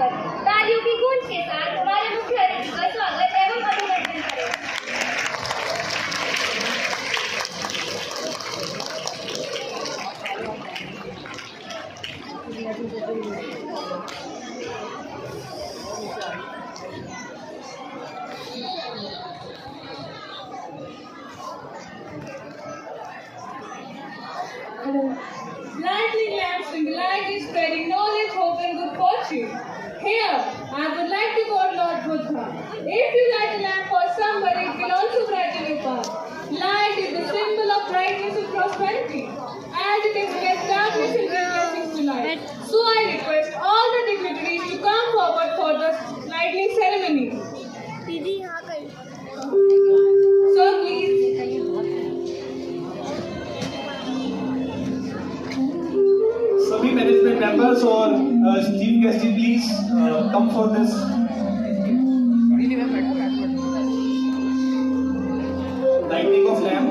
होकर तालियों की गूंज के साथ हमारे मुख्य अतिथि का स्वागत एवं अभिनंदन करें। Lightning lamps symbolize spreading knowledge, hope, and good fortune. Here, I would like to quote Lord Buddha. If you light a lamp for someone, it will also brighten your path. Light is the symbol of brightness and prosperity, as it expresses darkness and brings blessings to light. So I request all the dignitaries to come forward for the lighting ceremony. So please. सभी management members और chief guest please come for this lighting of lamp.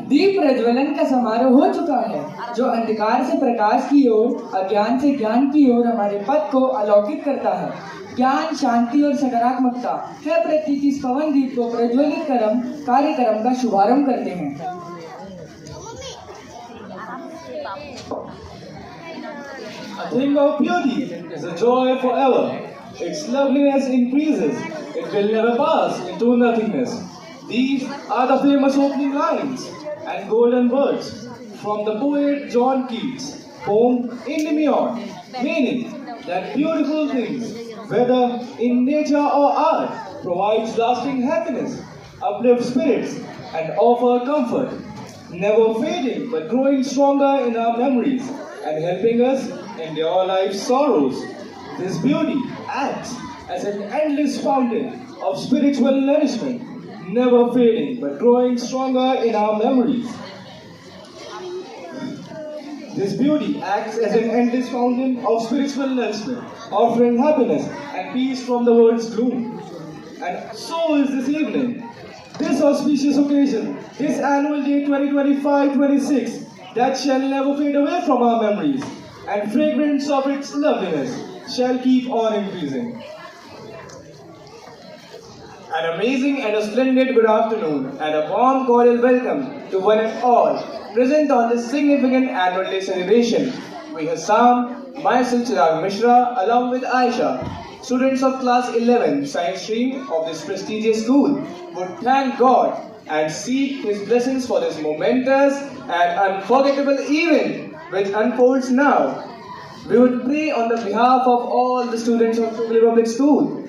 दीप प्रज्वलन का समारोह हो चुका है, जो अंधकार से प्रकाश की ओर, अज्ञान से ज्ञान की ओर हमारे पथ को अलौकित करता है। ज्ञान, शांति और सकारात्मकता है प्रतीक इस पवन दीप को प्रज्वलित कार्यक्रम का शुभारंभ करते हैं। A thing of beauty is a joy forever. Its loveliness increases. It will never pass into nothingness. These are the famous opening lines and golden words from the poet John Keats' poem Endymion, meaning that beautiful things, whether in nature or art, provides lasting happiness, uplift spirits, and offer comfort, never fading but growing stronger in our memories and helping us endure life's sorrows. This beauty acts as an endless fountain of spiritual nourishment, never fading but growing stronger in our memories. This beauty acts as an endless fountain of spiritual nourishment, offering happiness and peace from the world's gloom. And so is this evening, this auspicious occasion, this annual day 2025-26, that shall never fade away from our memories, and fragrance of its loveliness shall keep on increasing. An amazing and a splendid good afternoon and a warm cordial welcome to one and all present on this significant annual day celebration. We Hassam, myself Chirag Mishra along with Aisha, students of class 11 science stream of this prestigious school would thank God and seek His blessings for this momentous and unforgettable event which unfolds now. We would pray on the behalf of all the students of Shukla Public School.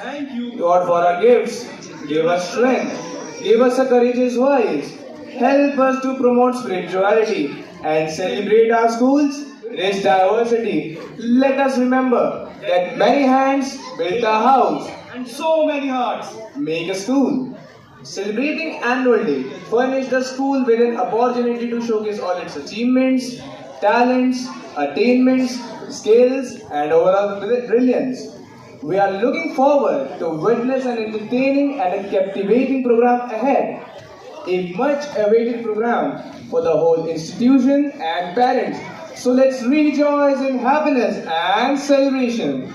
Thank you, God, for our gifts. Give us strength. Give us a courageous voice. Help us to promote spirituality and celebrate our school's rich diversity. Let us remember that many hands built a house and so many hearts make a school. Celebrating Annual Day furnished the school with an opportunity to showcase all its achievements, talents, attainments, skills, and overall brilliance. We are looking forward to witness an entertaining and a captivating program ahead. A much awaited program for the whole institution and parents. So let's rejoice in happiness and celebration.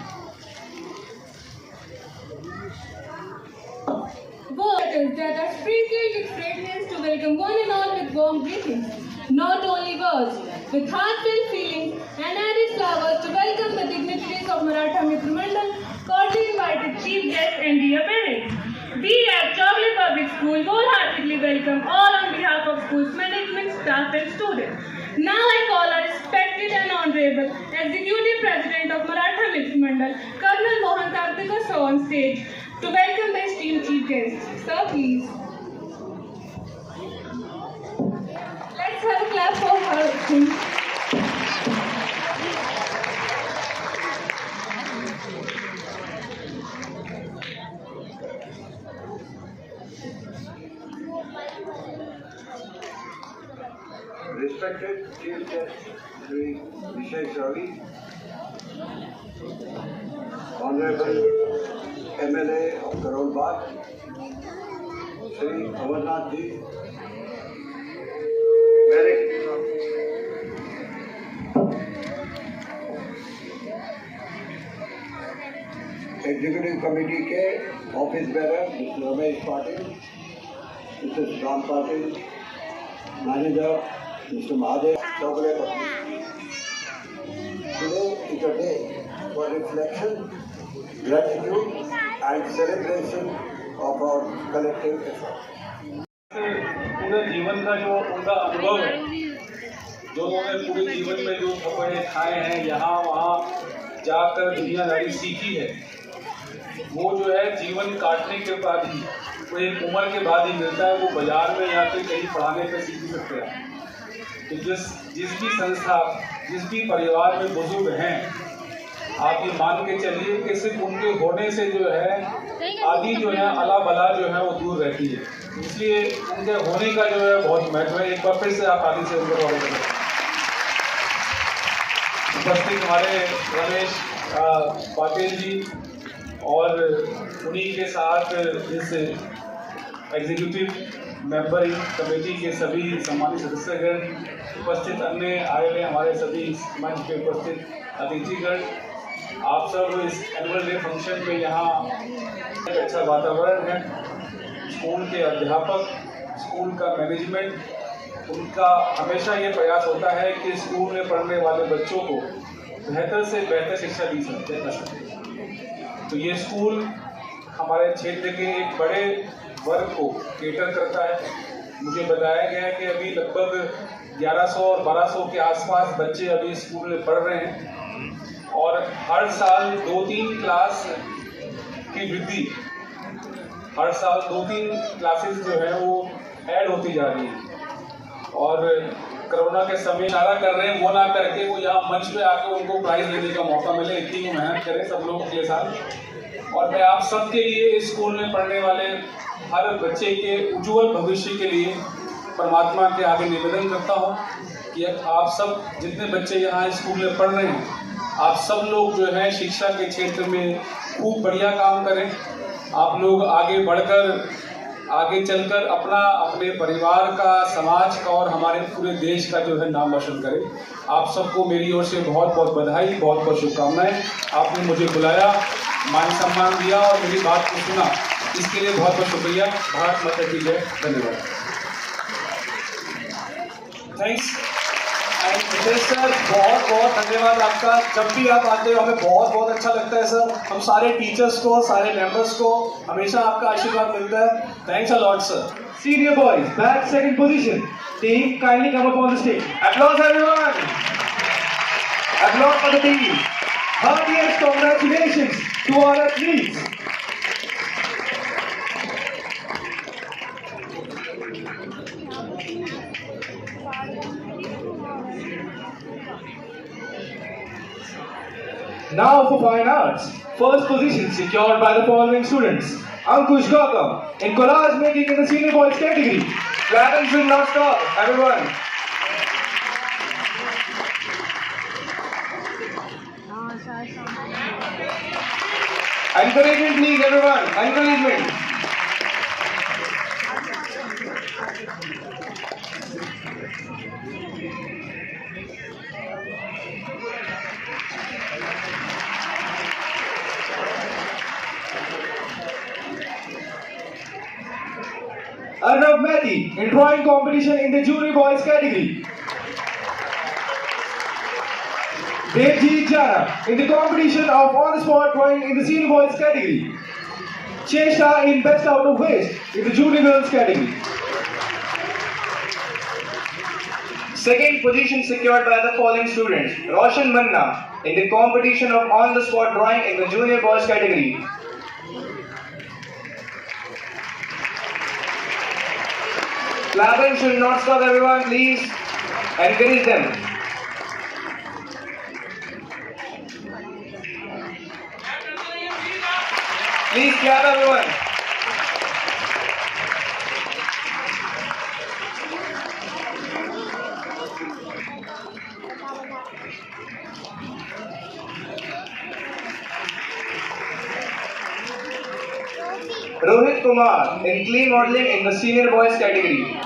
Words that are sprinkled with fragrance to welcome one and all with warm greetings. Not only words, with heartfelt feelings and added flowers to welcome the dignitaries of Maratha Mitra Mandal, cordially invited chief guests and dear parents. We at Chocolate Public School wholeheartedly welcome all on behalf of school's management, staff and students. Now I call our respected and honorable Executive President of Maratha Mitra Mandal, Colonel Mohan Karthika sir on stage to welcome the esteemed chief guests. Sir, please. Let's have a clap for her. Respected Chief Guest Sri Vishesh Ravi, Honorable MLA of Karol Bagh, Sri Amarnath Ji, executive committee के office bearer mister Ramesh Patil, mister Ram Patil, manager Mr. Mahadev, Chocolate Public. Today is a day for reflection, gratitude and celebration of our collective effort. पूरे जीवन का जो उनका अनुभव है, जो उन्होंने पूरे जीवन में जो थप्पड़े खाए हैं, यहाँ वहाँ जाकर दुनियादारी सीखी है, वो जो है जीवन काटने के बाद ही, वो एक उम्र के बाद ही मिलता है। वो बाजार में या फिर कहीं पढ़ाने पर सीख सकते हैं। तो जिस भी संस्था, जिस भी परिवार में बुजुर्ग हैं, आप ये मान के चलिए कि सिर्फ उनके होने से जो है आदि जो है अला बला जो है वो दूर रहती है। इसलिए उनके होने का जो है बहुत महत्व है। एक बार फिर से आप आदि से उनको फॉलो करें। उपस्थित हमारे रमेश पाटिल जी और उन्हीं के साथ इस एग्जीक्यूटिव मेंबर कमेटी के सभी सम्मानित सदस्यगण, उपस्थित अन्य आए हुए हमारे सभी मंच पे उपस्थित अतिथिगण, आप सब इस एनुअल डे फंक्शन में यहाँ एक अच्छा वातावरण है। स्कूल के अध्यापक, स्कूल का मैनेजमेंट, उनका हमेशा ये प्रयास होता है कि स्कूल में पढ़ने वाले बच्चों को बेहतर से बेहतर शिक्षा दी सके। तो ये स्कूल हमारे क्षेत्र के एक बड़े वर्ग को केटर करता है। मुझे बताया गया कि अभी लगभग 1100 और 1200 के आसपास बच्चे अभी स्कूल में पढ़ रहे हैं और हर साल 2-3 क्लास की वृद्धि, हर साल 2-3 क्लासेस जो है वो ऐड होती जा रही है। और कोरोना के समय इशारा कर रहे हैं वो ना करके वो यहाँ मंच पे आके उनको प्राइज लेने का मौका मिले, इतनी मेहनत करें सब लोग के साथ। और मैं आप सबके लिए इस स्कूल में पढ़ने वाले हर बच्चे के उज्जवल भविष्य के लिए परमात्मा के आगे निवेदन करता हूँ कि आप सब जितने बच्चे यहाँ स्कूल में पढ़ रहे हैं, आप सब लोग जो है शिक्षा के क्षेत्र में खूब बढ़िया काम करें। आप लोग आगे बढ़कर, आगे चलकर अपने परिवार का, समाज का और हमारे पूरे देश का जो है नाम रोशन करें। आप सबको मेरी ओर से बहुत बहुत बधाई, बहुत बहुत शुभकामनाएं। आपने मुझे बुलाया मान सम्मान दिया और मेरी बात को सुना, इसके लिए बहुत बहुत शुक्रिया। भारत माता की जय। धन्यवाद। थैंक्स एंड विजय सर, बहुत बहुत धन्यवाद आपका। जब भी आप आते हो हमें बहुत बहुत अच्छा लगता है सर। हम सारे टीचर्स को, सारे मेंबर्स को हमेशा आपका आशीर्वाद मिलता है। Thanks a lot sir. Senior boys, back second position. Team, kindly come up on the stage. Applause everyone. Applause for the team. Heartiest congratulations to our athletes. Now for fine arts. First position secured by the following students. Ankush Gautam in collage making in the senior boys category. Clapping should not stop, everyone. Encouragement please, everyone. Encouragement. Arnav Mehdi in drawing competition in the junior boys category. Devjit Jana in the competition of on-the-spot drawing in the senior boys category. Cheshta in best out of waste in the junior girls category. Second position secured by the following students. Roshan Manna in the competition of on-the-spot drawing in the junior boys category. Clapping should not stop, everyone. Please encourage them. Please clap, everyone. Rohit Kumar in clean modeling in the senior boys category.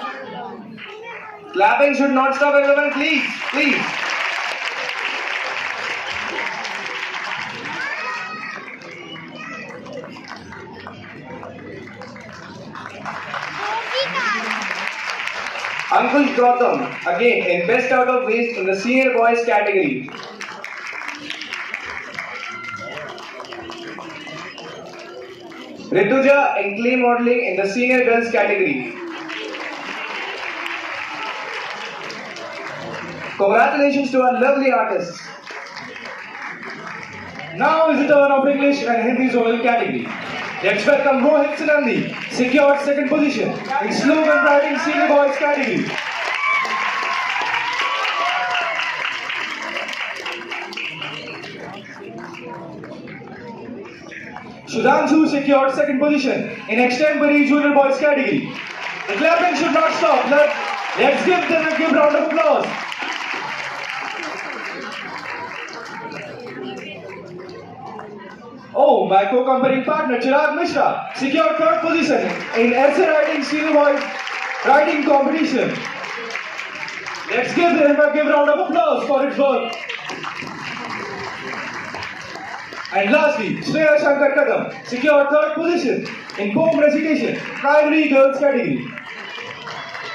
Clapping should not stop, everyone. Please, please. Ankush Gautam again in best out of waste in the senior boys category. Rituja in clean modeling in the senior girls category. Congratulations to our lovely artists. Now is the turn of English and Hindi zonal category. Let's welcome Rohit Sinandi, secured second position in slogan writing senior boys category. Sudhanshu secured second position in extempore junior boys category. The clapping should not stop. Let's give them a round of applause. Oh, my co-company partner Chirag Mishra secured third position in essay writing senior boys writing competition. Let's give them a round of applause for its work. And lastly, Shreya Shankar Kadam secured third position in poem recitation, primary girls category.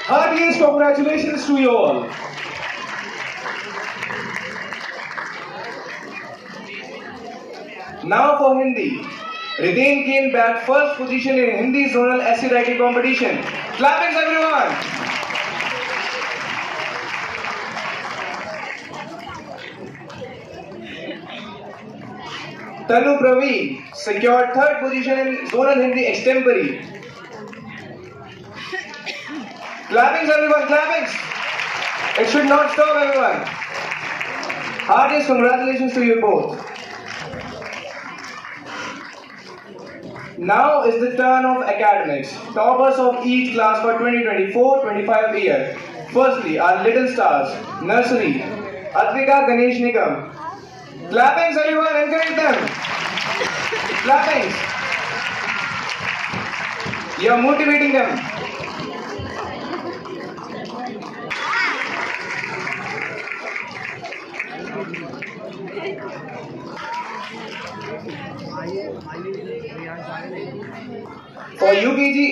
Heartiest congratulations to you all. Now for Hindi. Ritain came back first position in Hindi zonal essay writing competition. Clappings, everyone. Tanu Praveen secured third position in zonal Hindi extempore. Clappings, everyone, clappings. It should not stop, everyone. Heartiest congratulations to you both. Now is the turn of academics. Toppers of each class for 2024-25 year. Firstly, our little stars, nursery, Advika Ganesh Nigam. Clappings, everyone, encourage them. Clappings. You are motivating them.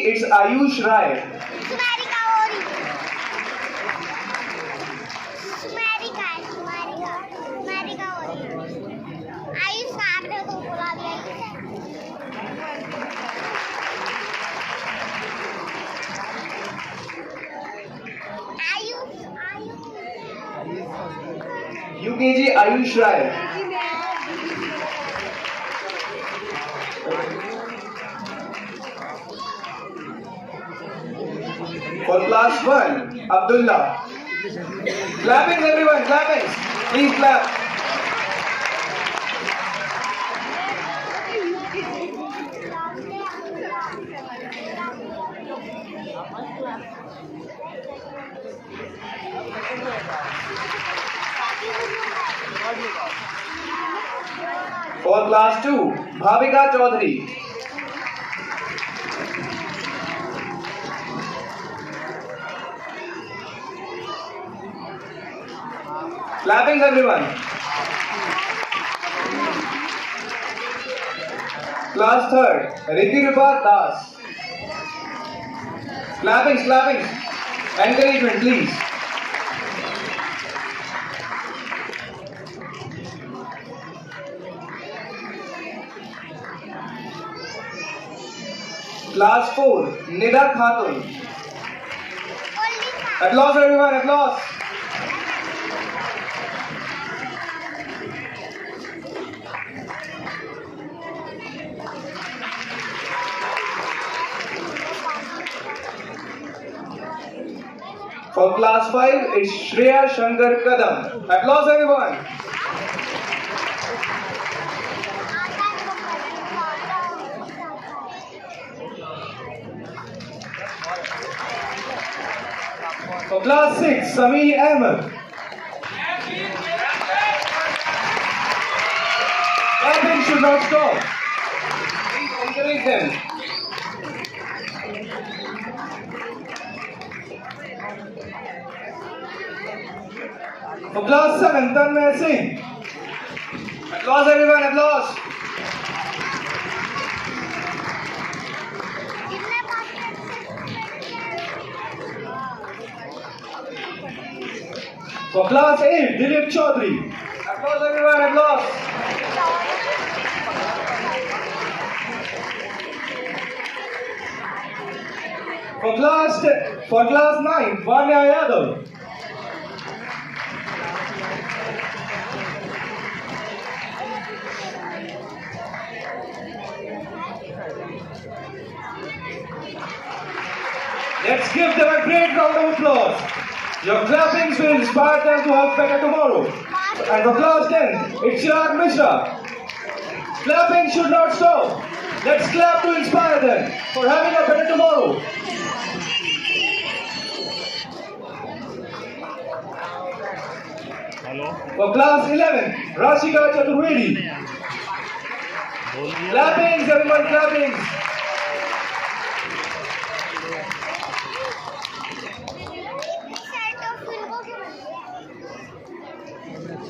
it's Ayush Rai. Ayush का आपने तो बुला दिया UKG Ayush Rai. For class 1, Abdullah. Clapping everyone, clapping. Please clap. For class 2, Bhavika Chaudhary. Clapping everyone. Class 3rd, Ritirupha Das. Clapping, clapping. Encouragement, please. Class 4, Nida Khatun. Applause everyone, applause. For class 5, it's Shreya Shankar Kadam. Applause everyone. For class 6, Sameer Ahmed. Clapping should not stop. Please encourage them. For class 7, Tanmay Singh. Applause everyone, applause. For class 8, Dilip Chaudhary. Applause everyone, applause. For class 9, Vanya Yadav. Let's give them a great round of applause. Your clappings will inspire them to have better tomorrow. And for class 10, it's Chirag Mishra. Clapping should not stop. Let's clap to inspire them for having a better tomorrow. For class 11, Rashika Chaturvedi. Clappings, everyone, clappings.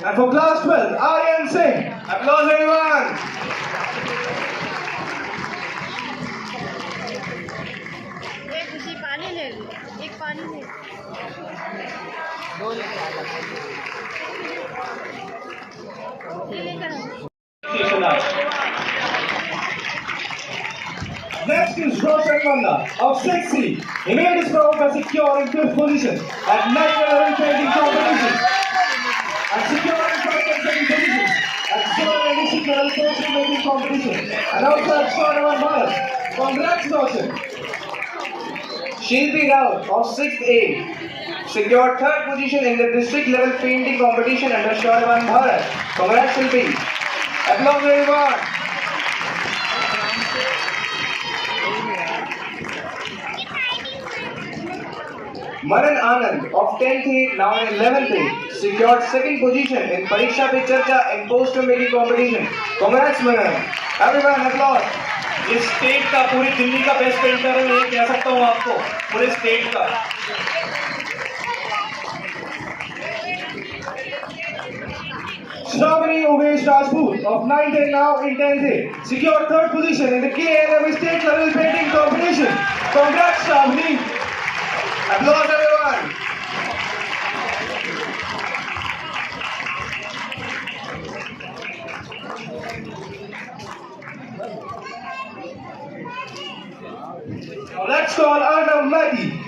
And for class 12, Aryan Singh. Applause everyone. Next is Roshan Manna of 6C. He made his proud by securing 5th position at national level painting competition and securing 1st and 2nd position at zone and district level portrait making competition and also at Swarnavan Bharat. Congrats, Roshan. Shilpi Rao of 6th A secured 3rd position in the district level painting competition under Swarnavan Bharat. Congrats, Shilpi. Applause everyone. Manan Anand of 10th A, now in 11th A, secured 2nd position in Pariksha Pe Charcha and poster making competition. Congrats Manan. Everyone applause. इस state का पूरी दिल्ली का best painter है, ये कह सकता हूँ आपको, पूरे स्टेट का. Shravani Umesh Rajput of 9th A, now in 10th A, secured 3rd position in the KLM state level painting competition. Congrats, Shravani. Applause everyone. Now let's call Arnav Mati.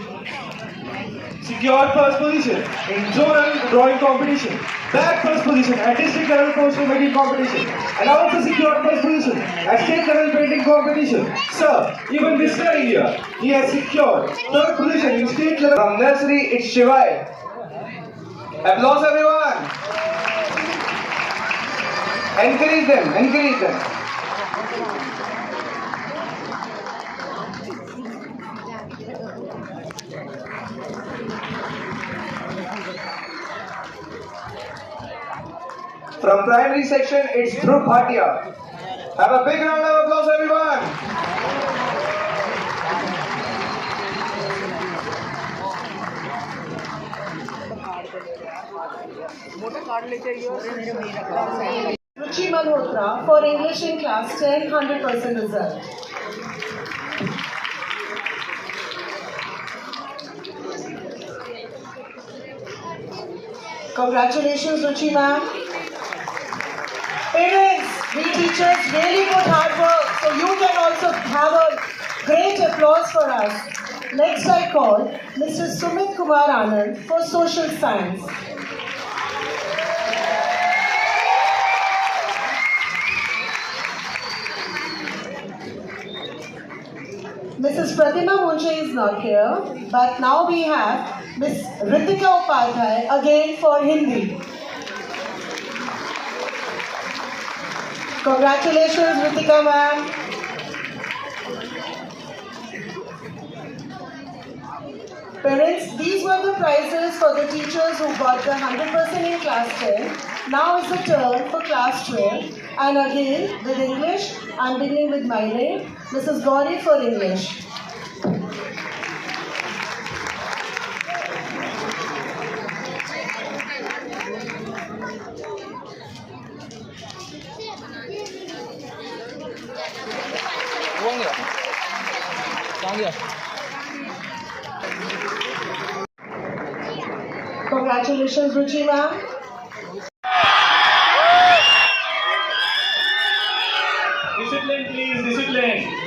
Secured first position in zonal drawing competition. Bagged first position at district level poster making competition. And also secured first position at state level painting competition. Sir, even this very year, he has secured third position in state level. From nursery, it's Shivai. Applause everyone. Encourage them, encourage them. From primary section, it's Dhruv Bhatia. Have a big round of applause, everyone. Ruchi Malhotra for English in class 10, 100% result. Congratulations, Ruchi ma'am. Parents, we teachers really put hard work, so you can also have a great applause for us. Next I call Mr. Sumit Kumar Anand for Social Science. Mrs. Pratima Munche is not here, but now we have Miss Ritika Upadhyay again for Hindi. Congratulations, Ritika ma'am. Parents, these were the prizes for the teachers who got the 100% in class 10. Now is the turn for class 12. And again, with English, I'm beginning with my name, Mrs. Gauri for English. Congratulations, Ruchi ma'am. Discipline, please, discipline.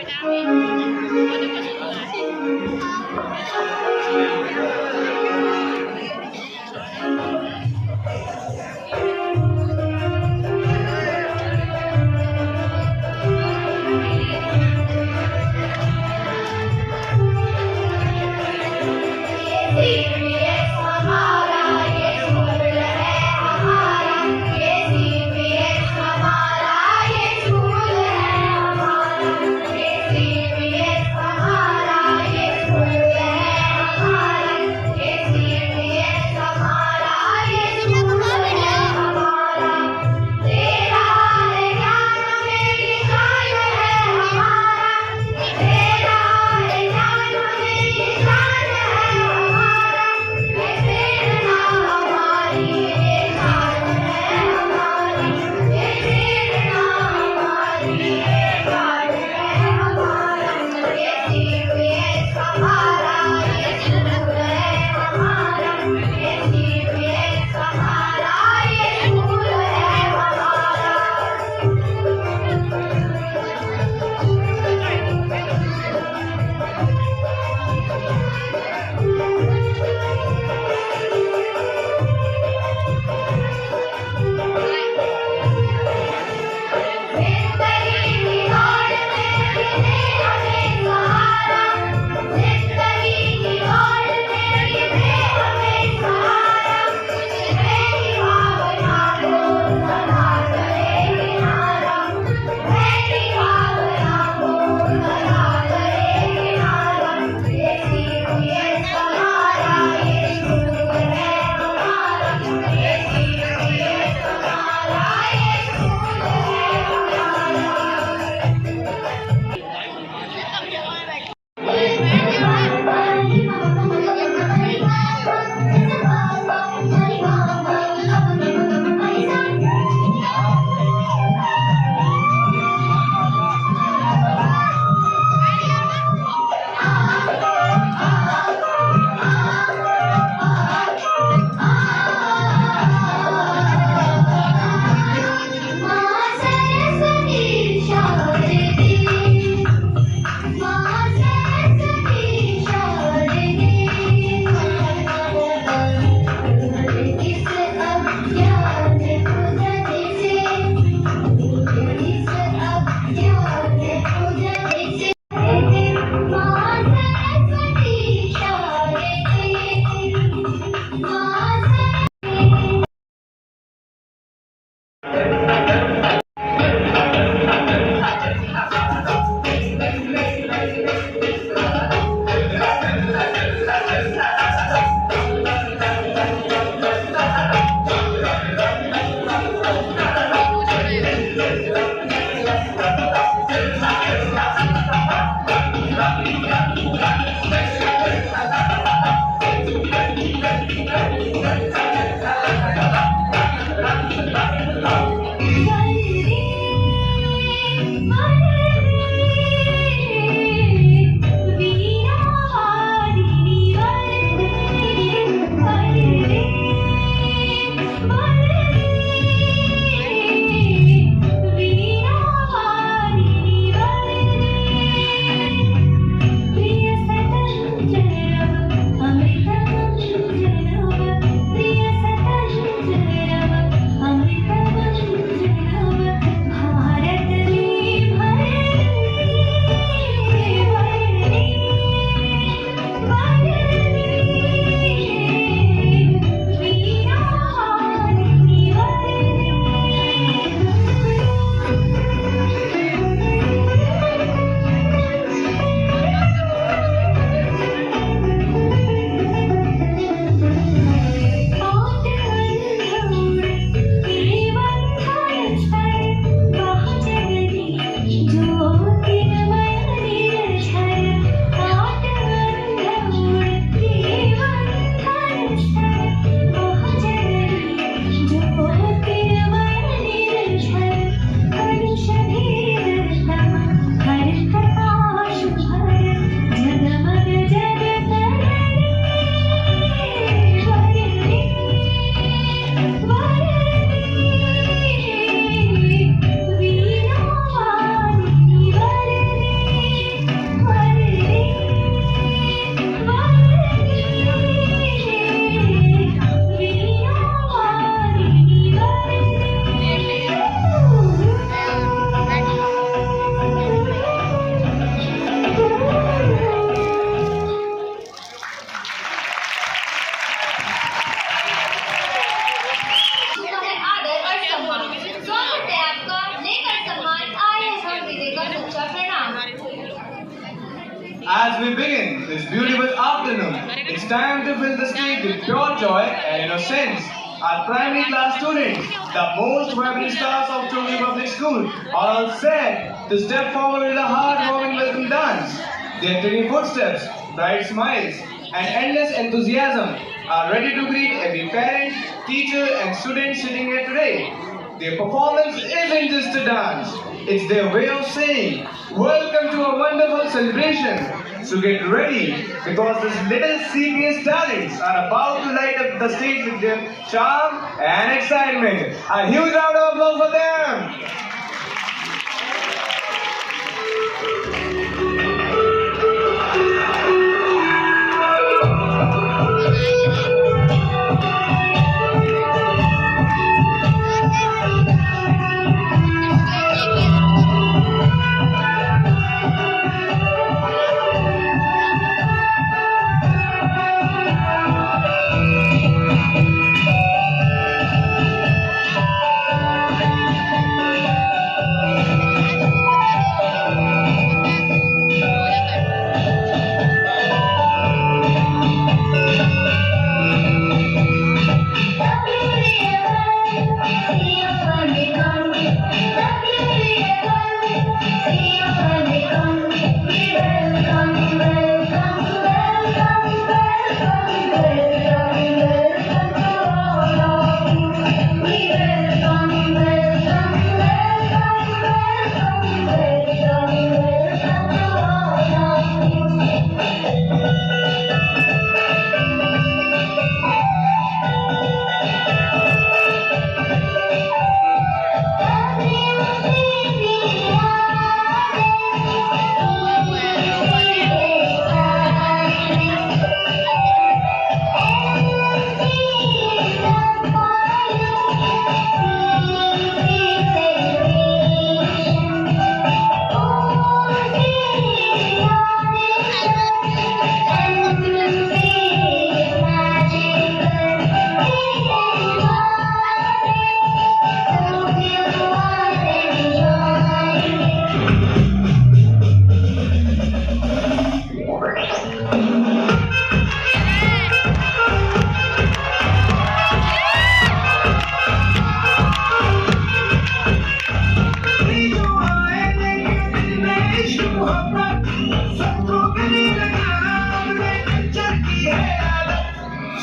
बेटा this beautiful afternoon. It's time to fill the stage with pure joy and innocence. Our primary class students, the most vibrant stars of Chongi Public School, are all set to step forward with a heartwarming welcome dance. Their tiny footsteps, bright smiles, and endless enthusiasm are ready to greet every parent, teacher, and student sitting here today. Their performance isn't just a dance, it's their way of saying, welcome to a wonderful celebration. So get ready, because these little CPS talents are about to light up the stage with their charm and excitement. A huge round of applause for them.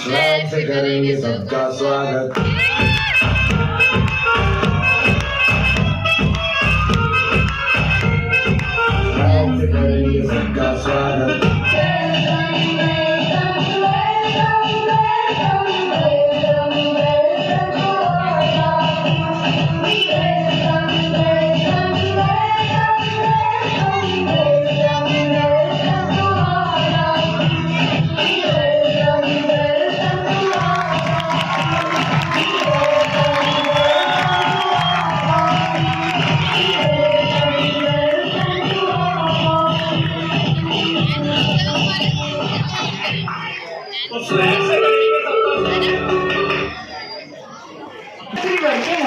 Swag से करेंगे सबका स्वागत। Swag से करेंगे सबका स्वागत।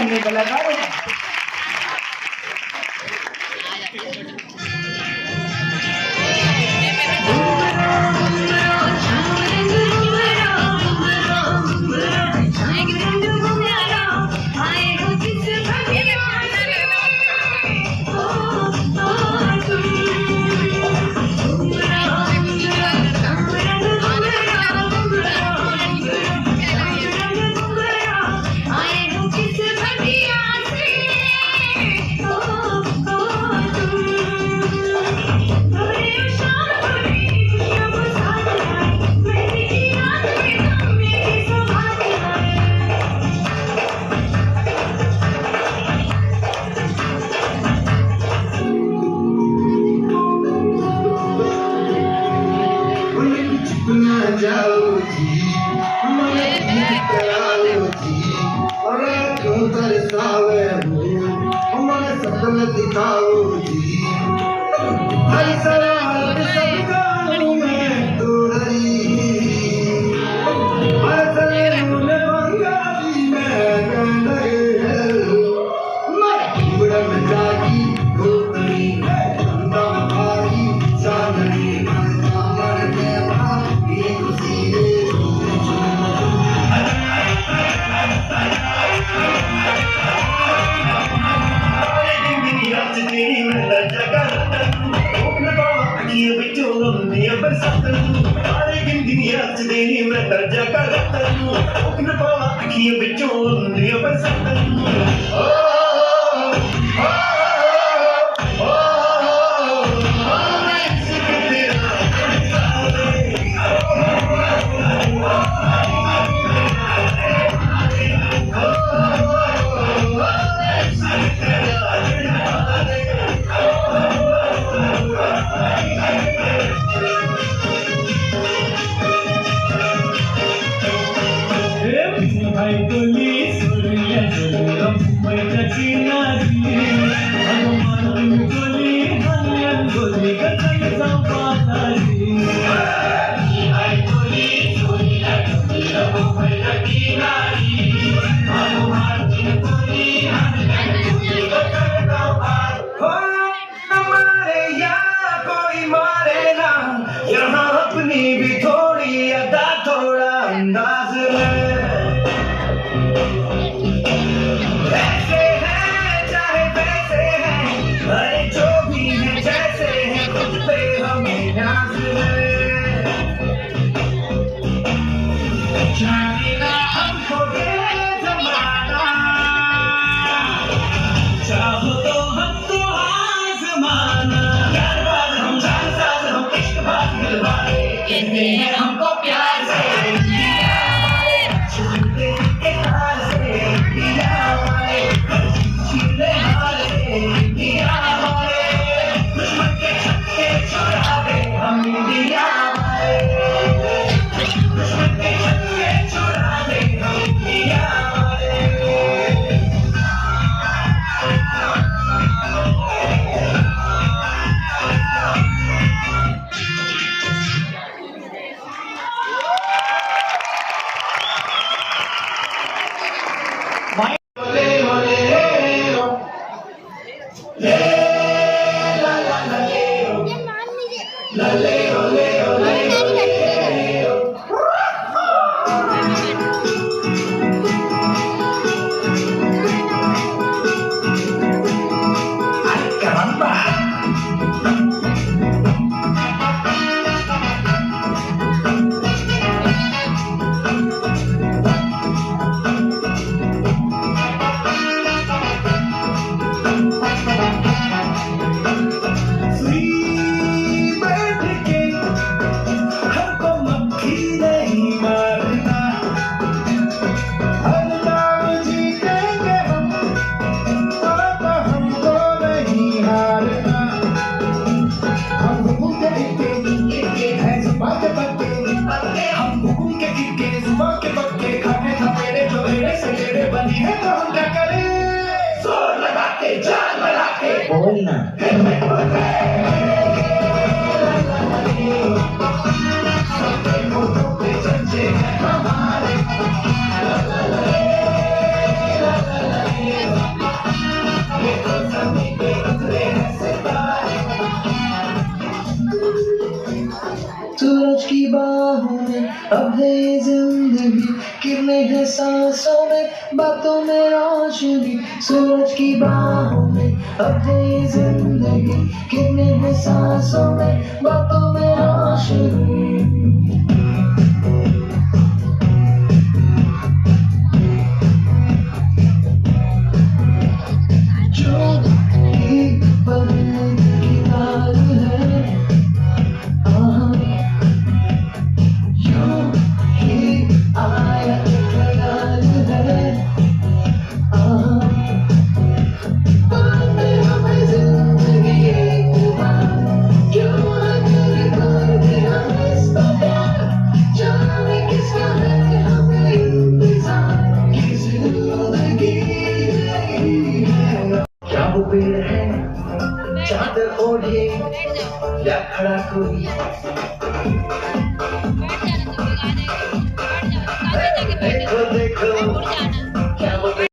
हमने कलाकारों का दर्जा का रतन कृपा अखियों बिचों लियो बसतन यहाँ अपनी भी थोड़ी अदा थोड़ा अंदाज ऐसे हैं चाहे वैसे हैं अरे जो भी हैं जैसे हैं खुद पे हमें नाज है जानेगा हमको ये जमाना चाहो तो हम तो आजमाना हम जानसाज हम इश्क बात दिलवाले कहते हैं हमको प्यार से छूटे के हाल से दिया हमारे छीले हाले दिया हमारे दुश्मन के छक्के छुड़ा दे हम दिया हमारे दुश्मन के छक्के छुड़ा दे हम दिया हमारे सूरज की बाहों में अब है ये जिंदगी किरने हैं सांसों में बातों में रोशनी सूरज की बाहों में अब है ये जिंदगी किरने हैं सांसों में बातों में रोशनी चादर ओढ़े या खड़ा कोई देखो देखो क्या बोले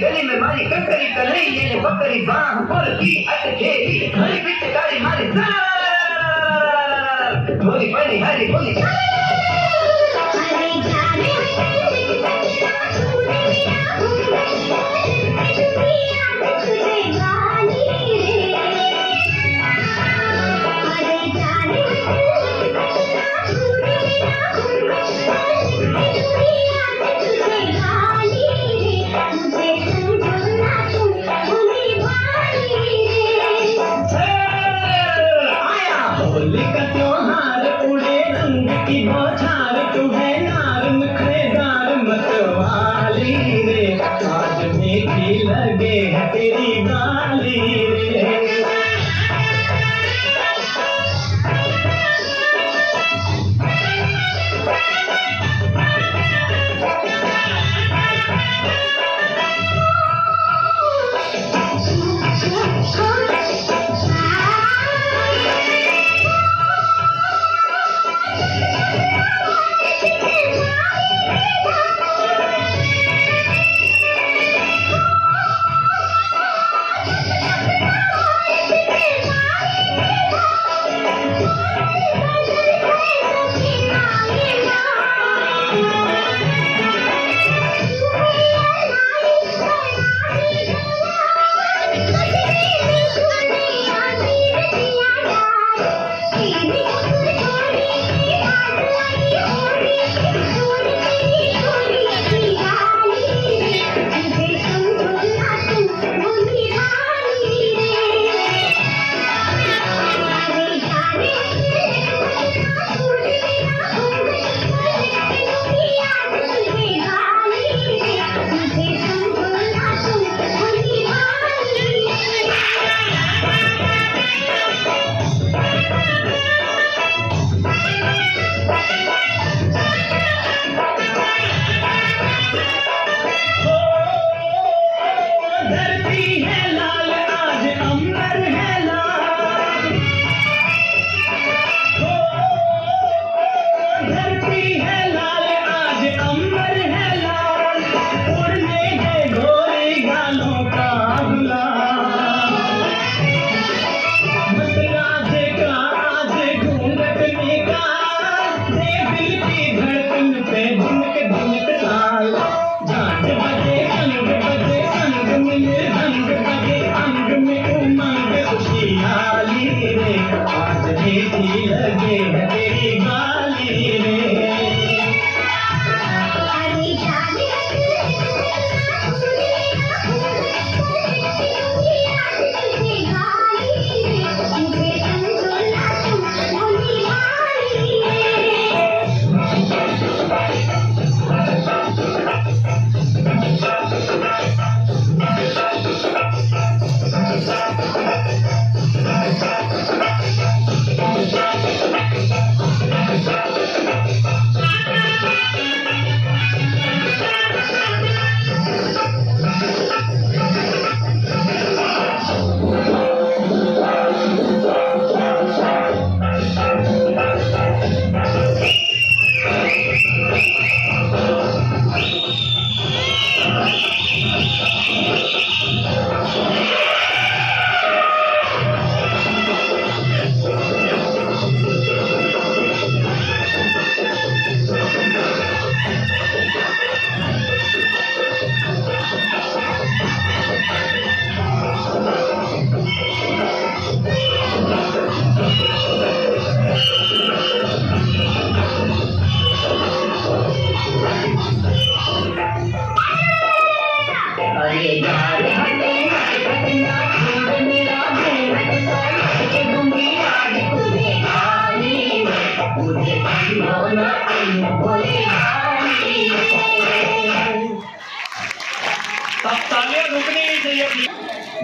गली में मारी कंकरी कलई ये बकरी बाह पर की अटकेली हरी पिचकारी मारी भोली पानी हरी भोली होली का त्योहार उड़े रंग की बौछार बजे संग मिले रंग बजे अंग में उमंग खुशहाली रे आज मीठी लगे तेरी गाली रे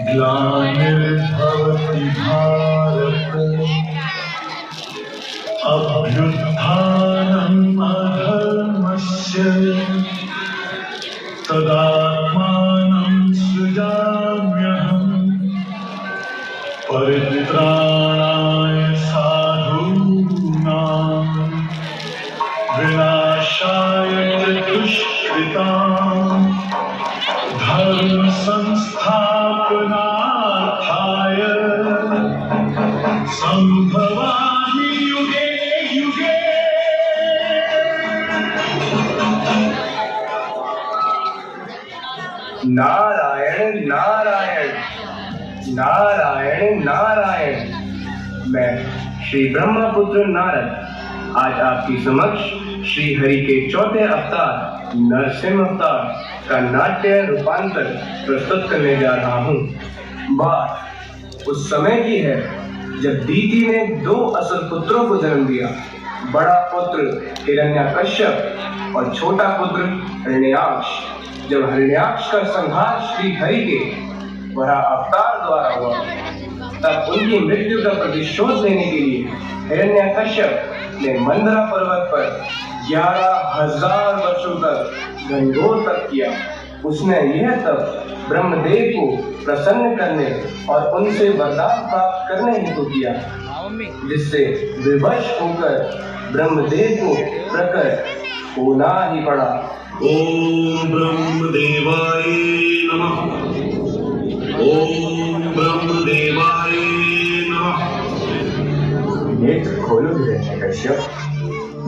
ग्लानिर्भवति भारत अभ्युत्थानम् अधर्मस्य तदात्मानं सृजाम्यहम् परित्राणाय साधूनां विनाशाय च दुष्कृताम् धर्म संस्थापनार्थाय संभवामि युगे युगे। नारायण नारायण नारायण नारायण। मैं श्री ब्रह्मपुत्र नारद आज आपकी समक्ष श्री हरि के चौथे अवतार नरसिंह अवतार का नाट्य रूपांतर प्रस्तुत करने जा रहा हूँ। बात उस समय की है जब दीति ने 2 असल पुत्रों को जन्म दिया। बड़ा पुत्र हिरण्यकश्यप और छोटा पुत्र हिरण्याक्ष। जब हिरण्याक्ष का संहार श्री हरि के वरा अवतार द्वारा हुआ तब उनकी मृत्यु का प्रतिशोध लेने के लिए हिरण्यकश्यप ने मंदरा पर्वत पर 11,000 वर्षों तक घनघोर तप किया। उसने यह तप ब्रह्मदेव को प्रसन्न करने और उनसे वरदान प्राप्त करने हेतु किया, जिससे विवश होकर ब्रह्मदेव को प्रकट होना ही पड़ा। ओम ब्रह्मदेवाय नमः। ओम ब्रह्मदेवाय नमः। नेत्र खोलो हिरण्यकश्यप।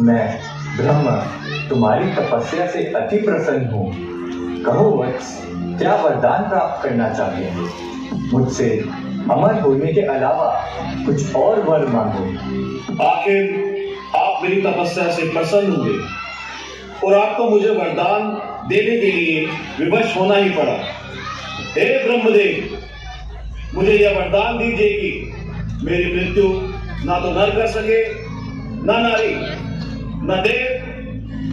मैं ब्रह्मा तुम्हारी तपस्या से अति प्रसन्न हूँ। कहो वत्स, क्या वरदान प्राप्त करना चाहते हैं? मुझसे अमर होने के अलावा कुछ और वर मांगो। आखिर आप मेरी तपस्या से प्रसन्न हुए और आपको मुझे वरदान देने के लिए विवश होना ही पड़ा। हे ब्रह्मदेव, मुझे यह वरदान दीजिए कि मेरी मृत्यु ना तो नर कर सके, ना नारी, न देव,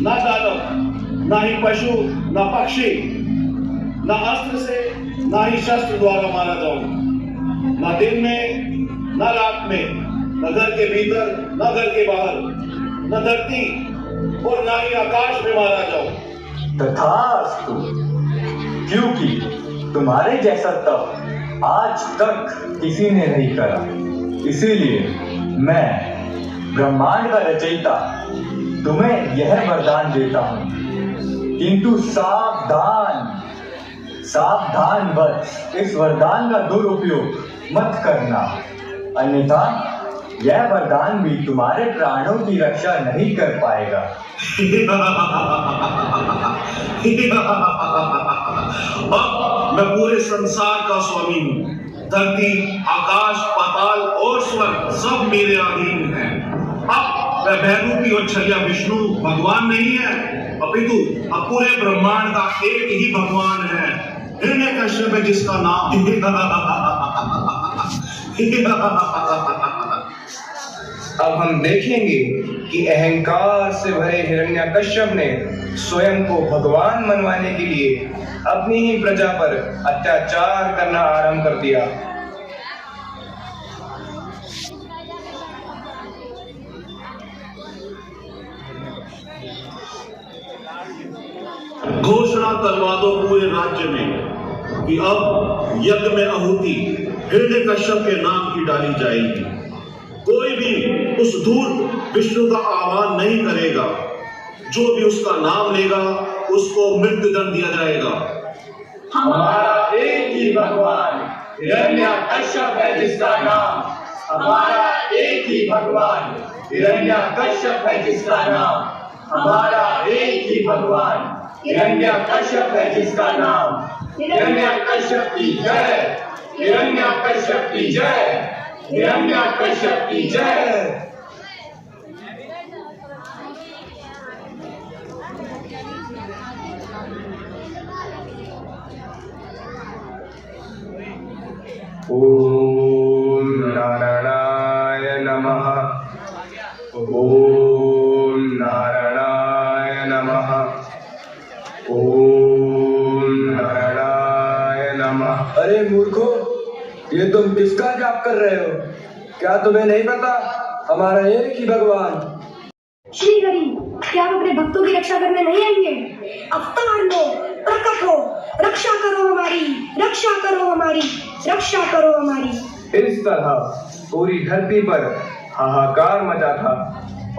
न दानव, न ही पशु, न पक्षी, न अस्त्र से, न ही शस्त्र द्वारा मारा जाऊं। न दिन में, न रात में, न घर के भीतर, न घर के बाहर, न धरती और न ही आकाश में मारा जाऊं। तथास्तु। क्योंकि तुम्हारे जैसा तप आज तक किसी ने नहीं करा, इसीलिए मैं ब्रह्मांड का रचयिता तुम्हें यह वरदान देता हूँ। किंतु सावधान, सावधान वत्स, इस वरदान का दुरुपयोग मत करना, अन्यथा यह वरदान भी तुम्हारे प्राणों की रक्षा नहीं कर पाएगा। अब मैं पूरे संसार का स्वामी हूँ। धरती, आकाश, पाताल और स्वर्ग सब मेरे अधीन है। अब मैं भैरूपी और छलिया विष्णु भगवान नहीं है, अपितु अब पूरे ब्रह्मांड का एक ही भगवान है। हिरण्यकश्यप है जिसका नाम। अब हम देखेंगे कि अहंकार से भरे हिरण्यकश्यप ने स्वयं को भगवान मनवाने के लिए अपनी ही प्रजा पर अत्याचार करना आरंभ कर दिया। घोषणा करवा दो पूरे राज्य में कि अब यज्ञ में आहुति हिरण्यकश्यप के नाम की डाली जाएगी। कोई भी उस धूर्त विष्णु का आह्वान नहीं करेगा। जो भी उसका नाम लेगा उसको मृत्युदंड दिया जाएगा। हमारा एक ही भगवान हिरण्यकश्यप है जिसका नाम। हमारा एक ही भगवान हिरण्यकश्यप है जिसका नाम। हमारा एक ही भगवान हिरण्यकश्यप है जिसका नाम। हिरण्यकश्यप की जय। हिरण्यकश्यप की जय। हिरण्यकश्यप की जय। ओम नारायणाय नमः। ओम नारायणाय नमः। ओम नारायणाय नमः। अरे मूर्खो, ये तुम किसका जाप कर रहे हो? क्या तुम्हें नहीं पता हमारा एक ही भगवान? श्री हरि, क्या आप अपने भक्तों की रक्षा करने नहीं आएंगे? अवतार लो, प्रकट हो, रक्षा करो हमारी, रक्षा करो हमारी, रक्षा करो हमारी। इस तरह पूरी धरती पर हाहाकार मचा था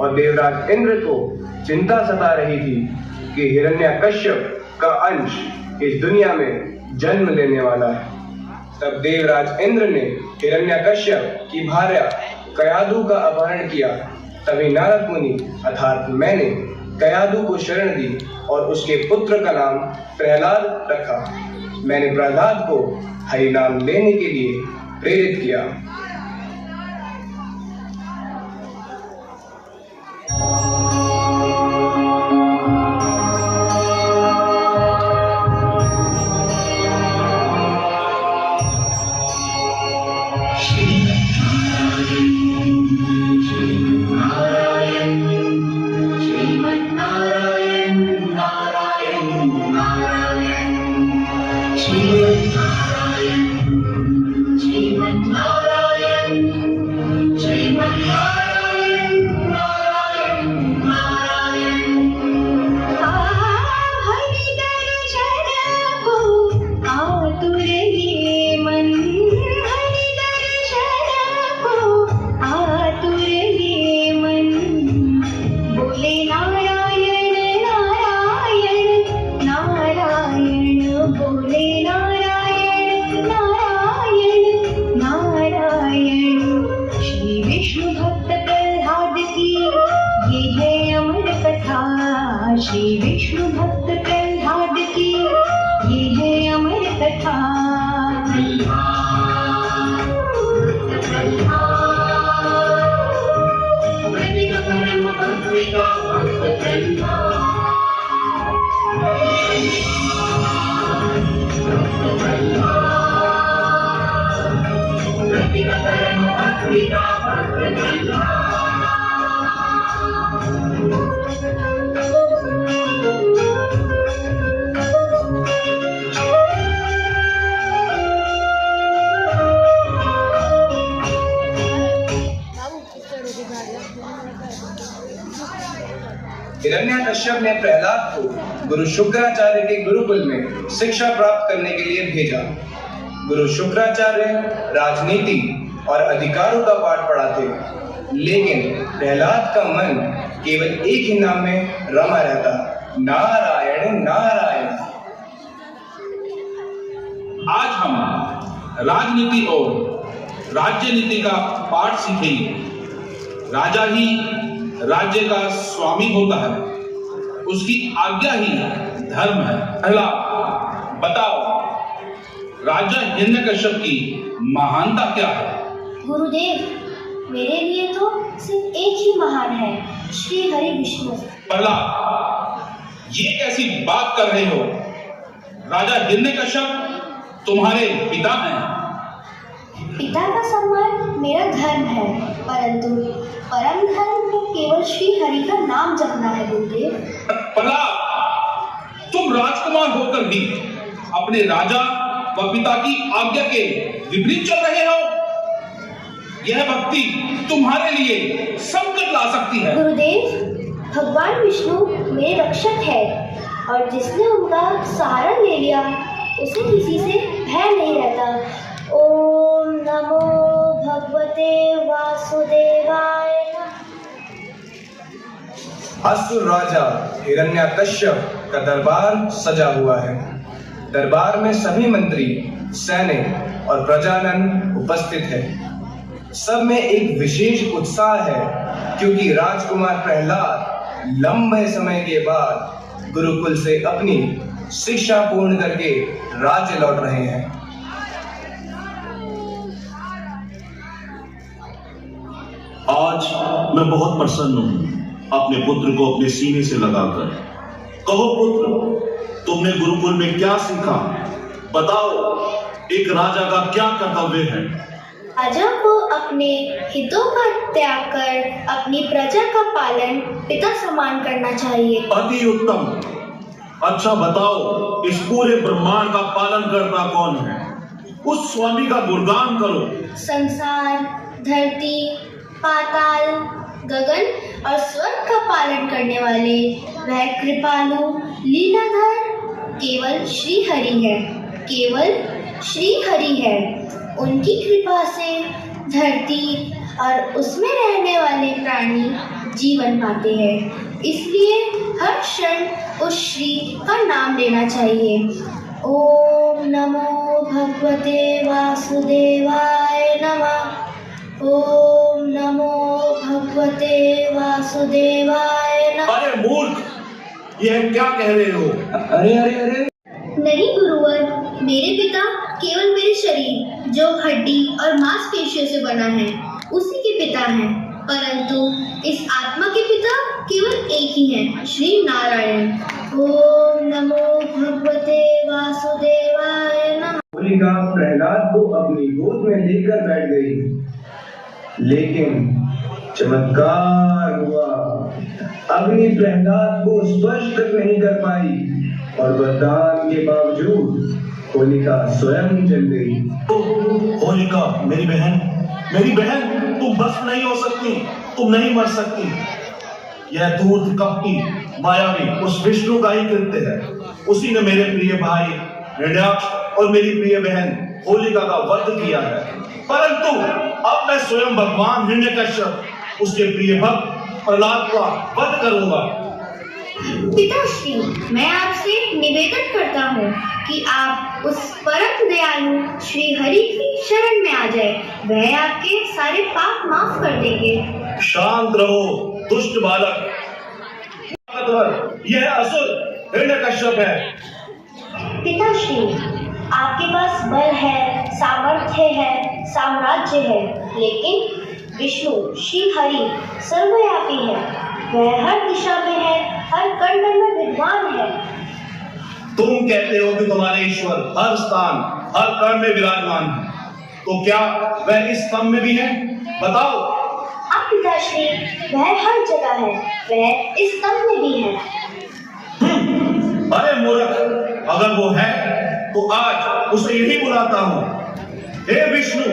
और देवराज इंद्र को चिंता सता रही थी कि हिरण्यकश्यप का अंश इस दुनिया में जन्म लेने वाला है। तब देवराज इंद्र ने हिरण्यकश्यप की भार्या कयादु का अपहरण किया। तभी नारद मुनि अर्थात मैंने कयादु को शरण दी और उसके पुत्र का नाम प्रहलाद रखा। मैंने प्रहलाद को हरि नाम लेने के लिए प्रेरित किया। श्री विष्णु भक्त प्रहलाद की ये है अमर कथा। हिरण्यकश्यप ने प्रहलाद को गुरु शुक्राचार्य के गुरुकुल में शिक्षा प्राप्त करने के लिए भेजा। गुरु शुक्राचार्य राजनीति और अधिकारों का पाठ पढ़ाते, लेकिन प्रहलाद का मन केवल एक ही नाम में रमा रहता, नारायण नारायण। आज हम राजनीति और राज्य नीति का पाठ सीखेंगे। राजा ही राज्य का स्वामी होता है, उसकी आज्ञा ही धर्म है। पहला, बताओ राजा हिरण्यकश्यप की महानता क्या है? गुरुदेव, मेरे लिए तो सिर्फ एक ही महान है, श्री हरि विष्णु। पहला, ये कैसी बात कर रहे हो? राजा हिरण्यकश्यप तुम्हारे पिता हैं। पिता का सम्मान मेरा धर्म है, परंतु परम धर्म में केवल श्री हरि का नाम जपना है गुरुदेव। पहला, तुम राजकुमार होकर भी अपने राजा व पिता की आज्ञा के विपरीत चल रहे हो। यह भक्ति तुम्हारे लिए संकट ला सकती है। गुरुदेव, भगवान विष्णु मेरे रक्षक है और जिसने उनका सहारा ले लिया उसे किसी से भय नहीं रहता। ओम नमो भगवते वासुदेवाय। असुर राजा हिरण्यकश्यप का दरबार सजा हुआ है। दरबार में सभी मंत्री, सैनिक और प्रजाजन उपस्थित है। सब में एक विशेष उत्साह है क्योंकि राजकुमार प्रहलाद लंबे समय के बाद गुरुकुल से अपनी शिक्षा पूर्ण करके राज्य लौट रहे हैं। आज मैं बहुत प्रसन्न हूं अपने पुत्र को अपने सीने से लगाकर। कहो पुत्र, तुमने गुरुकुल में क्या सीखा? बताओ, एक राजा का क्या कर्तव्य है? राजा को अपने हितों का त्याग कर अपनी प्रजा का पालन पिता समान करना चाहिए। अति उत्तम। अच्छा बताओ, इस पूरे ब्रह्मांड का पालन करता कौन है? उस स्वामी का गुणगान करो। संसार, धरती, पाताल, गगन और स्वर्ग का पालन करने वाले वह कृपालु लीलाधर केवल श्री हरि है। केवल श्री हरि है। उनकी कृपा से धरती और उसमें रहने वाले प्राणी जीवन पाते हैं। इसलिए हर क्षण उस श्री का नाम लेना चाहिए। ओम नमो भगवते वासुदेवाय नमः। ओम नमो भगवते वासुदेवाय नमः। अरे मूर्ख, यह क्या कह रहे हो? अरे अरे अरे, नहीं गुरुवर, मेरे पिता केवल मेरे शरीर जो हड्डी और मांसपेशियों से बना है उसी के पिता हैं, परंतु इस आत्मा के पिता केवल एक ही हैं, श्री नारायण। ओम नमो भगवते वासुदेवाय नमः। होलिका प्रहलाद को अपनी गोद में लेकर बैठ गई, लेकिन चमत्कार हुआ। अग्नि प्रहलाद को स्पर्श तक नहीं कर पाई और वरदान के बावजूद होलिका स्वयं जल गई। होलिका, मेरी बहन, तुम भस्म नहीं हो सकती, तुम नहीं मर सकती। यह धूर्त, कपटी, मायावी उस विष्णु का ही कृत्य है। उसी ने मेरे प्रिय भाई हिरण्याक्ष और मेरी प्रिय बहन होलिका का वध किया है। परंतु अब मैं स्वयं भगवान हिरण्यकश्यप उसके प्रिय भक्त प्रहलाद का वध करूंगा। पिताश्री, मैं आपसे निवेदन करता हूँ कि आप उस परम दयालु श्री हरि की शरण में आ जाए। वह आपके सारे पाप माफ कर देंगे। शांत रहो दुष्ट बालक। यह असुर हिरण्यकश्यप है। पिताश्री, आपके पास बल है, सामर्थ्य है, साम्राज्य है, लेकिन विष्णु श्री हरि सर्वव्यापी है। वह हर दिशा में है, हर कण में विद्वान है। तुम कहते हो कि तुम्हारे ईश्वर हर स्थान, हर कण में विराजमान है, तो क्या वह इस स्तंभ में भी है? बताओ। आप पिताश्री, वह हर जगह है, वह इस स्तंभ में भी है। अरे मूर्ख, अगर वो है तो आज उसे यही बुलाता हूँ। हे विष्णु,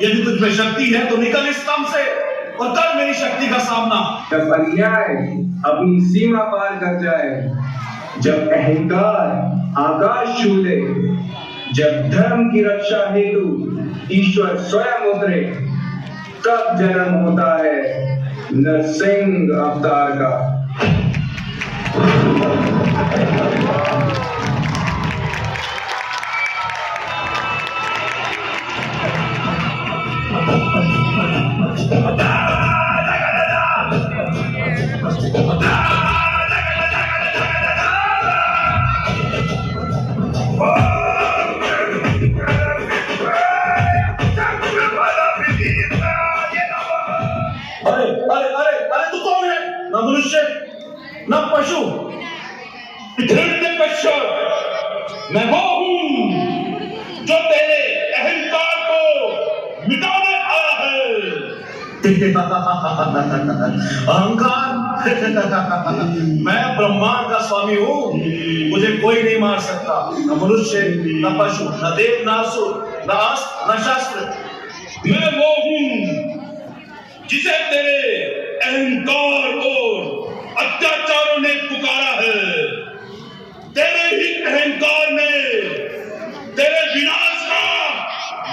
यदि तुझ में शक्ति है तो निकल इस स्तंभ से और कर मेरी शक्ति का सामना। जब अन्याय अपनी सीमा पार कर जाए, जब अहंकार आकाश छू ले, जब धर्म की रक्षा हेतु ईश्वर स्वयं उतरे, तब जन्म होता है नरसिंह अवतार का। मनुष्य न पशु। हिरण्यकश्यप, मैं वो हूँ जो तेरे अहंकार को मिटाने आया है। अहंकार? मैं ब्रह्मांड का स्वामी हूँ, मुझे कोई नहीं मार सकता, न मनुष्य न पशु न देव न असुर न अस्त्र न शास्त्र। मैं वो हूँ जिसे तेरे अहंकार और अत्याचारों ने पुकारा है। तेरे ही अहंकार ने तेरे विनाश का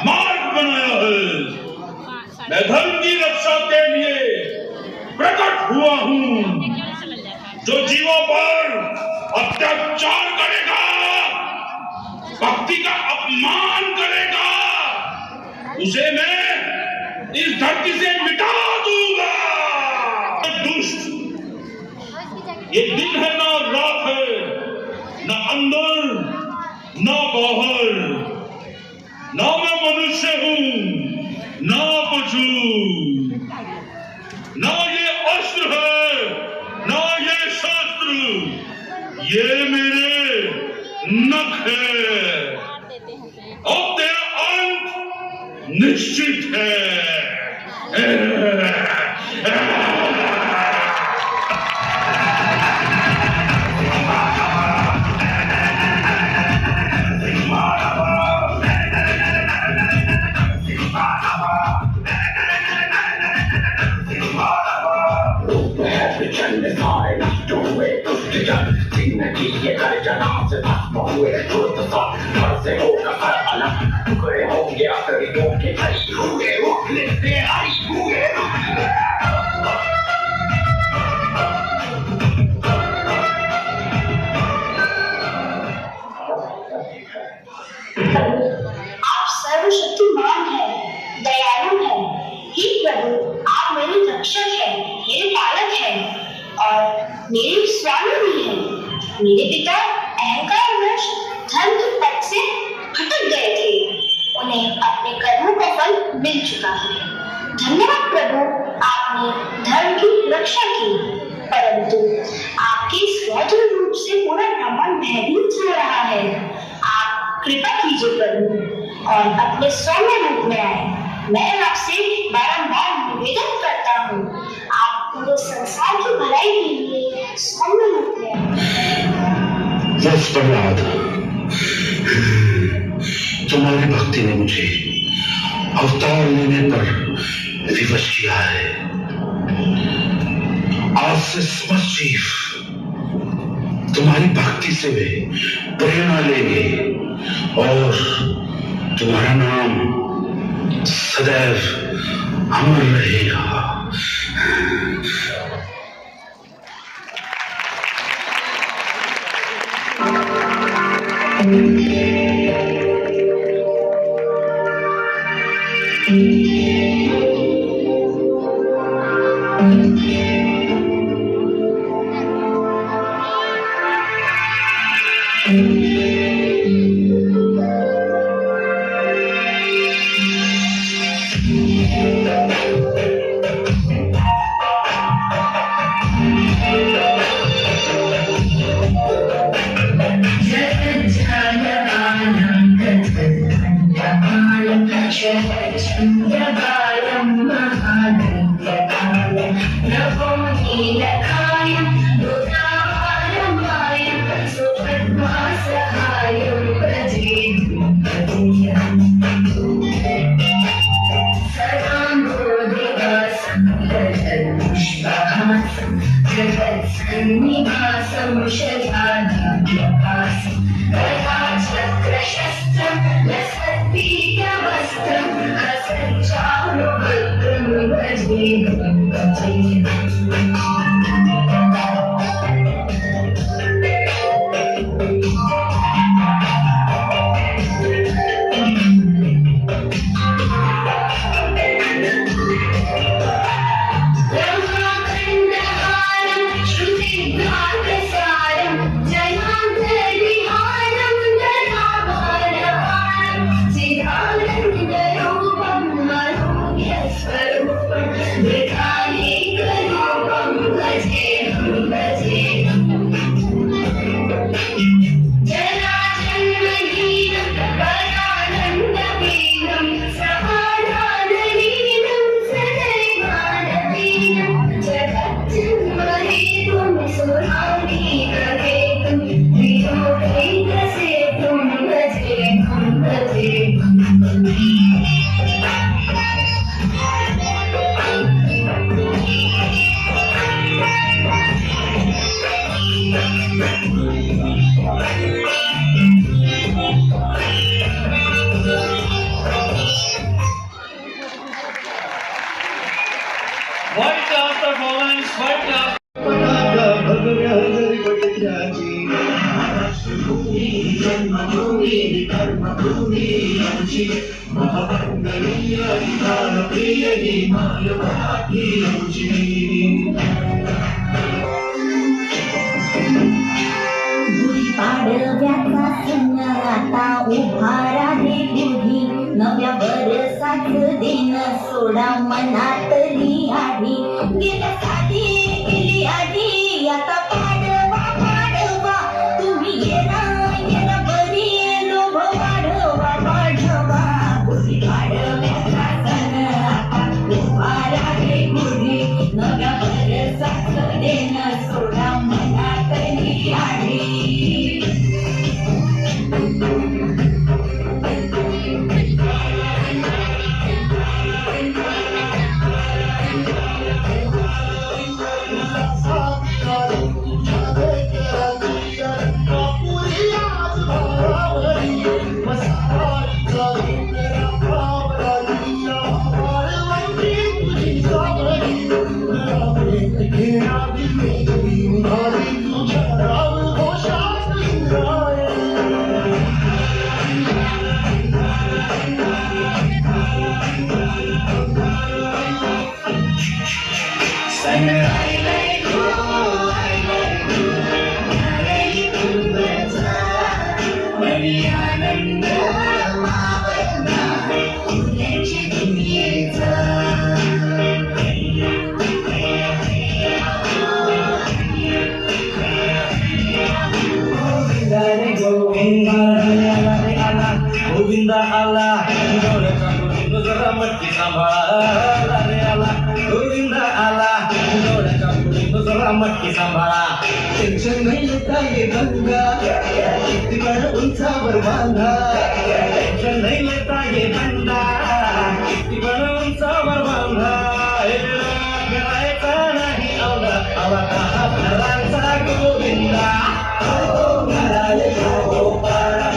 मार्ग बनाया है। मैं धर्म की रक्षा के लिए प्रकट हुआ हूँ। जो जीवों पर अत्याचार करेगा, भक्ति का अपमान करेगा, उसे मैं इस धरती से मिटा दूंगा। दुष्ट, ये दिन है ना रात है, न अंदर न बाहर, ना मैं मनुष्य हूँ ना पशु, ना ये अस्त्र है ना ये शास्त्र, ये मेरे नख है। अब तेरा अंत निश्चित है। आप सर्वशक्तिमान हैं, दयालु हैं। हे प्रभु, आप मेरे रक्षक हैं, मेरे पालक हैं और मेरे स्वामी भी हैं। मेरे पिता अहंकारवश धर्म के पथ से भटक गए थे, उन्हें अपने कर्मों का फल मिल चुका है। धन्यवाद प्रभु, आपने धर्म की रक्षा की, परंतु आपके स्वतंत्र रूप से पूरा ब्रह्मांड भयभीत हो रहा है। आप कृपा कीजिए प्रभु और अपने सौम्य रूप में आए। मैं आपसे बारंबार निवेदन करता हूँ, आप पूरे संसार की भलाई के लिए सौम्य रूप में आए। तुम्हारी भक्ति ने मुझे अवतार लेने पर विवश किया है। आज से समस्त जीव तुम्हारी भक्ति से वे प्रेरणा लेंगे और तुम्हारा नाम सदैव अमर रहेगा। Swami World class performance, world class. पाडव्याचा सण आता उभारा हे बुधी नव्या बरसात दिन सोडा मनातली आधी गेल्या साधी गेली आधी आता पाडवा पाडवा तुम्ही येरा येरा बरी लोभ वाढवा वाढवा बुधी पाडव्याचा सण आता उभारा हे बुधी नव्या बरसात दिन सोडा मनातली आधी गोविंदा आला डोळ्याचा गोविंद जरा मटकी सांभाळा रे आला गोविंदा आला डोळ्याचा गोविंद जरा मटकी सांभाळा टेन्शन नाही लेता ये गंगा किती वेळ उंचावर बांधा टेन्शन नाही लेता ये गंगा किती वेळ उंचावर बांधा करायचा नाही आवडा आवडा हा घरांचा गोविंदा घराले गोपाळा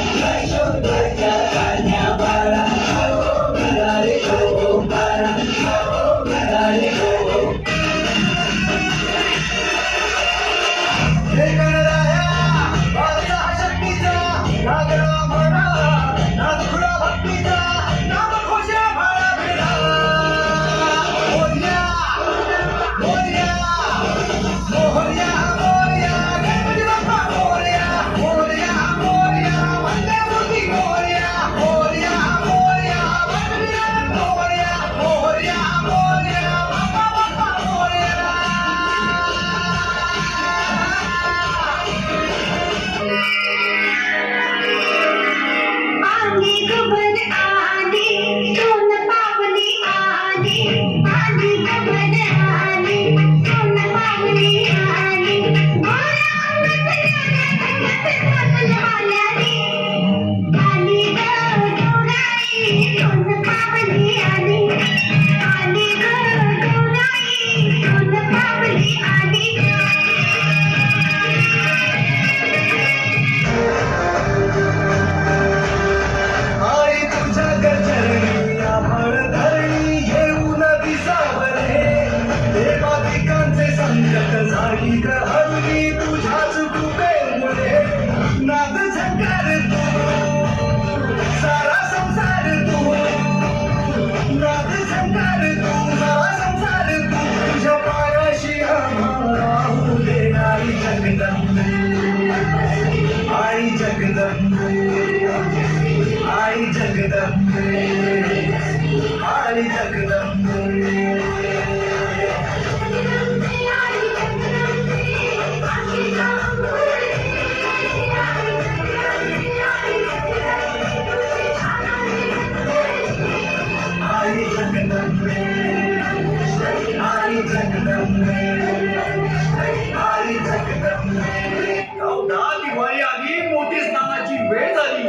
दिवाळी आली मोठी स्नानाची वेळ झाली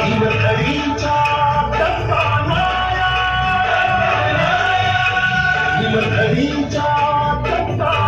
हिमघडीच्या टप्पाला हिमघडीच्या टप्पाला